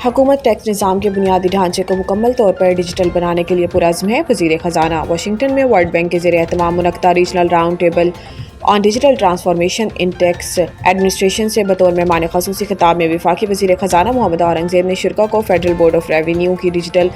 हुकूमत टैक्स निज़ाम के बुनियादी ढांचे को मुकम्मल तौर पर डिजिटल बनाने के लिए पुरज़्म है। वज़ीर ख़जाना वाशिंगटन में वर्ल्ड बैंक के ज़ेर एहतमाम मुनक़्क़दा regional round table on digital transformation in tax administration से बतौर मेहमान ख़ुसूसी खिताब में वफाकी वज़ीर ख़जाना मोहम्मद औरंगज़ेब ने शुरा को फेडरल बोर्ड ऑफ रेवेन्यू की डिजिटल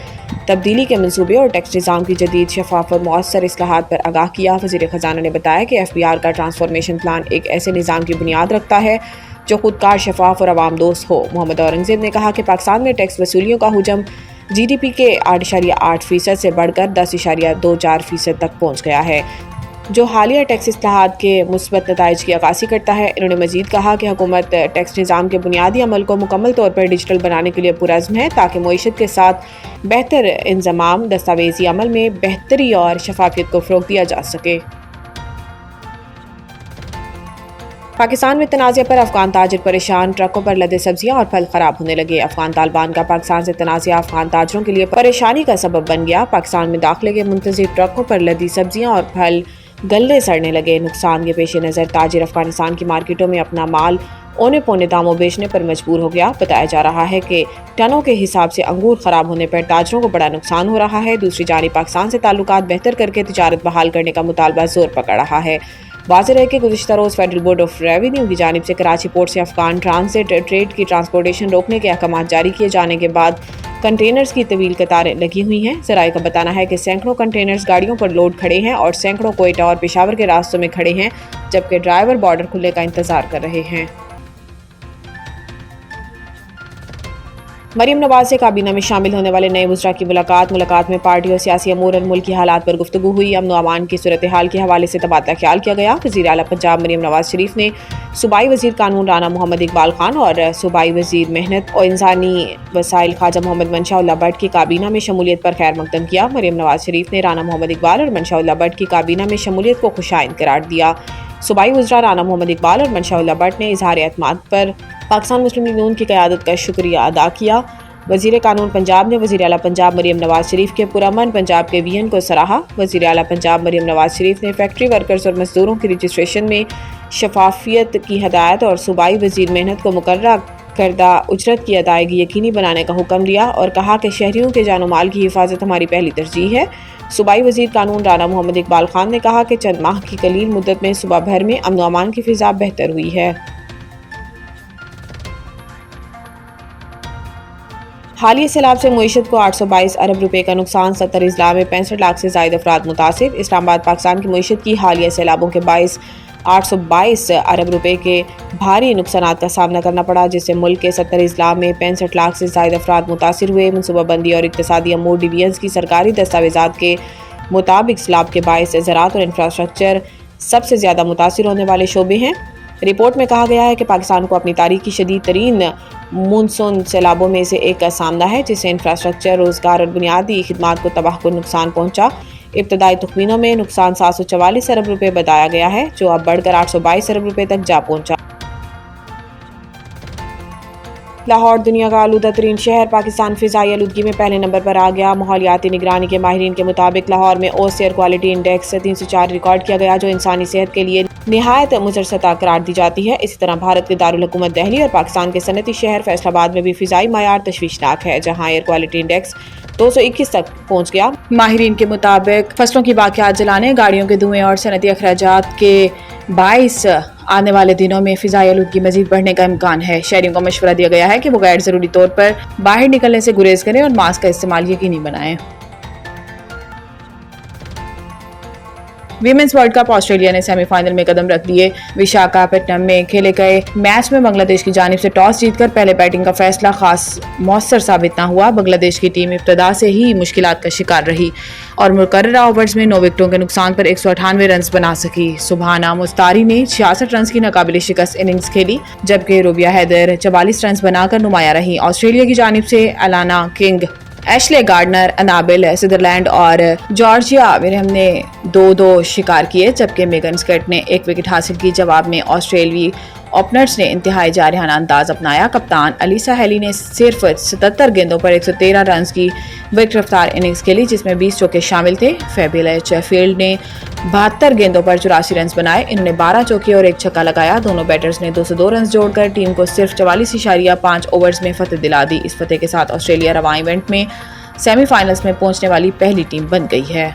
तब्दीली के मनसूबे और टैक्स निज़ाम की जदीद शफ़ाफ़ और मौसर इस्लाहात पर आगाह किया। वज़ीर ख़जाना ने बताया कि FBR का ट्रांसफॉर्मेशन प्लान एक ऐसे निज़ाम की बुनियाद रखता है जो खुदकार, शफाफ और अवाम दोस्त हो। मोहम्मद औरंगज़ेब ने कहा कि पाकिस्तान में टैक्स वसूलियों का हुजम GDP के 8.8% से बढ़कर 10.24% तक पहुँच गया है, जो हालिया टैक्स इस्लाहात के मुस्बत नताइज की अक्कासी करता है। इन्होंने मज़ीद कहा कि हुकूमत टैक्स निज़ाम के बुनियादी अमल को मुकम्मल तौर पर डिजिटल बनाने के लिए पुरज़्म है ताकि मईशत के साथ बेहतर इंज़माम, दस्तावेज़ी अमल में बेहतरी और शफाफियत को फ़रोग़ दिया जा सके। पाकिस्तान में तनाज़े पर अफ़गान ताजिर परेशान, ट्रकों पर लदे सब्जियां और फल ख़राब होने लगे। अफ़गान तालिबान का पाकिस्तान से तनाज़ा अफ़गान ताजिरों के लिए परेशानी का सबब बन गया। पाकिस्तान में दाखिले के मुंतज़िर ट्रकों पर लदी सब्जियां और फल गलने सड़ने लगे। नुकसान के पेश नज़र ताजिर अफ़गानिस्तान की मार्केटों में अपना माल औने पौने दामों बेचने पर मजबूर हो गया। बताया जा रहा है कि टनों के हिसाब से अंगूर ख़राब होने पर ताजिरों को बड़ा नुकसान हो रहा है। दूसरी जानिब पाकिस्तान से ताल्लुकात बेहतर करके तिजारत बहाल करने का मुतालबा जोर पकड़ रहा है। वाज़ेह है कि गुज़िश्ता रोज़ फेडरल बोर्ड ऑफ रेवेन्यू की जानिब से कराची पोर्ट से अफ़गान ट्रांसिट ट्रेड की ट्रांसपोर्टेशन रोकने के अहकाम जारी किए जाने के बाद कंटेनर्स की तवील कतारें लगी हुई हैं। ज़राए का बताना है कि सैकड़ों कंटेनर्स गाड़ियों पर लोड खड़े हैं और सैकड़ों कोयटा और पेशावर के रास्तों में खड़े हैं, जबकि ड्राइवर बॉर्डर खुलने का इंतज़ार कर रहे हैं। मरीम नवाज से काबीना में शामिल होने वाले नए वज़रा की मुलाकात में पार्टी और सियासी अमूर और मुल्की हालात पर गुफ्तगू हुई। अमन व अमान की सूरत हाल के हवाले से तबादला ख्याल किया गया। वज़ीर आला पंजाब मरीम नवाज शरीफ ने सूबाई वज़ीर कानून राना मोहम्मद इकबाल खान और सूबाई वज़ीर मेहनत और इंसानी वसाइल ख्वाजा मोहम्मद मनशाउल्लाह भट्ट की काबीना में शमूलियत पर खैर मकदम किया। मरीम नवाज शरीफ ने राना मोहम्मद इकबाल और मनशाउल्लाह भट्ट की काबीना में शमूलियत को खुशाइंद करार दिया। सूबाई वज़रा राना मोहम्मद इकबाल और मनशाउल्लाह भट्ट ने इज़हार एतमाद पर पाकिस्तान मुस्लिम लीग नून की क़यादत का शुक्रिया अदा किया। वज़ीर कानून पंजाब ने वज़ीर आला पंजाब मरीम नवाज शरीफ के पुरअमन पंजाब के विजन को सराहा। वज़ीर आला पंजाब मरीम नवाज शरीफ ने फैक्ट्री वर्कर्स और मजदूरों की रजिस्ट्रेशन में शफाफियत की हदायत और सूबाई वज़ीर मेहनत को मुकर्रर करदा उजरत की अदायगी यकीनी बनाने का हुक्म दिया और कहा कि शहरियों के जान माल की हिफाजत हमारी पहली तरजीह है। सूबाई वज़ीर कानून राना मोहम्मद इकबाल खान ने कहा कि चंद माह की कलील मुद्दत में सूबा भर में अमन व अमान की फ़िज़ा बेहतर हुई है। हालिया सैलाब से मईशत को 822 अरब रुपए का नुकसान, 70 अजला में 65 लाख से ज़ायद अफराद मुतासिर। इस्लामाबाद पाकिस्तान की मईशत की हालिया सैलाबों के बाइस 822 अरब रुपए के भारी नुकसान का सामना करना पड़ा, जिससे मुल्क के 70 अजला में 65 लाख से ज़ायद अफराद मुतासिर हुए। मनसूबाबंदी और इक़्तिसादी अमूर डिवीजन्स की सरकारी दस्तावेज़ात के मुताबिक सैलाब के बाइस ज़राअत और इंफ्रास्ट्रक्चर सबसे ज़्यादा मुतासिर होने वाले शोबे हैं। रिपोर्ट में कहा गया है कि पाकिस्तान को अपनी तारीख की शदीद तरीन मानसून सैलाबों में से एक का सामना है, जिससे इंफ्रास्ट्रक्चर, रोज़गार और बुनियादी खिदमात को तबाहकुन नुकसान पहुंचा। इब्तदाई तखमीनों में नुकसान 744 अरब रुपए बताया गया है, जो अब बढ़कर 822 अरब रुपए तक जा पहुंचा। लाहौर दुनिया का आलूदा तरीन शहर पाकिस्तान फ़िज़ाई आलूदगी में पहले नंबर पर आ गया। माहौलियाती निगरानी के माहिरीन के मुताबिक लाहौर में ओस एयर क्वालिटी इंडेक्स 304 रिकॉर्ड किया गया, जो इंसानी सेहत के लिए निहायत मुज़र सतह करार दी जाती है। इसी तरह भारत के दारुल हुकूमत दिल्ली और पाकिस्तान के सनती शहर फैसलाबाद में भी फ़िज़ाई मायार तशवीशनाक है, जहाँ एयर क्वालिटी इंडेक्स 221 तक पहुँच गया। माहिरीन के मुताबिक फसलों की बाकियात जलाने, गाड़ियों के धुएं और सनती अखराजात के बाइस आने वाले दिनों में फ़िज़ाई आलूदगी मज़ीद बढ़ने का इम्कान है। शहरियों को मशवरा दिया गया है कि वो गैर ज़रूरी तौर पर बाहर निकलने से गुरेज करें और मास्क का इस्तेमाल यकीनी बनाएं। वीमेंस वर्ल्ड कप ऑस्ट्रेलिया ने सेमीफाइनल में कदम रख दिए। विशाखापट्टनम में खेले गए मैच में बांग्लादेश की जानिब से टॉस जीतकर पहले बैटिंग का फैसला खास मौसर साबित न हुआ। बांग्लादेश की टीम इब्तदा से ही मुश्किलात का शिकार रही और मुकर्ररा ओवर्स में 9 विकेटों के नुकसान पर 198 रन बना सकी। सुबहाना मुस्तारी ने 66 रन की नाकाबिल शिकस्त इनिंग्स खेली, जबकि रूबिया हैदर 44 रन बनाकर नुमाया रही। ऑस्ट्रेलिया की जानिब से अलाना किंग, एशले गार्डनर, अनाबिल सिदरलैंड और जॉर्जिया विरहम ने 2-2 शिकार किए, जबकि मेगन स्कट ने 1 विकेट हासिल की। जवाब में ऑस्ट्रेलियाई اوپنرز نے انتہائی جارحانہ انداز اپنایا۔ کپتان علی ساحلی نے صرف 77 گیندوں پر 113 رنز کی وکٹ رفتار اننگز کھیلی، جس میں 20 چوکے شامل تھے۔ فیبل شیفیلڈ نے 72 گیندوں پر 84 رنز بنائے، انہوں نے 12 چوکے اور ایک چھکا لگایا۔ دونوں بیٹرز نے 202 رنز جوڑ کر ٹیم کو صرف 44.5 اوورز میں فتح دلا دی۔ اس فتح کے ساتھ آسٹریلیا رواں ایونٹ میں سیمی فائنلز میں پہنچنے والی پہلی ٹیم بن گئی ہے۔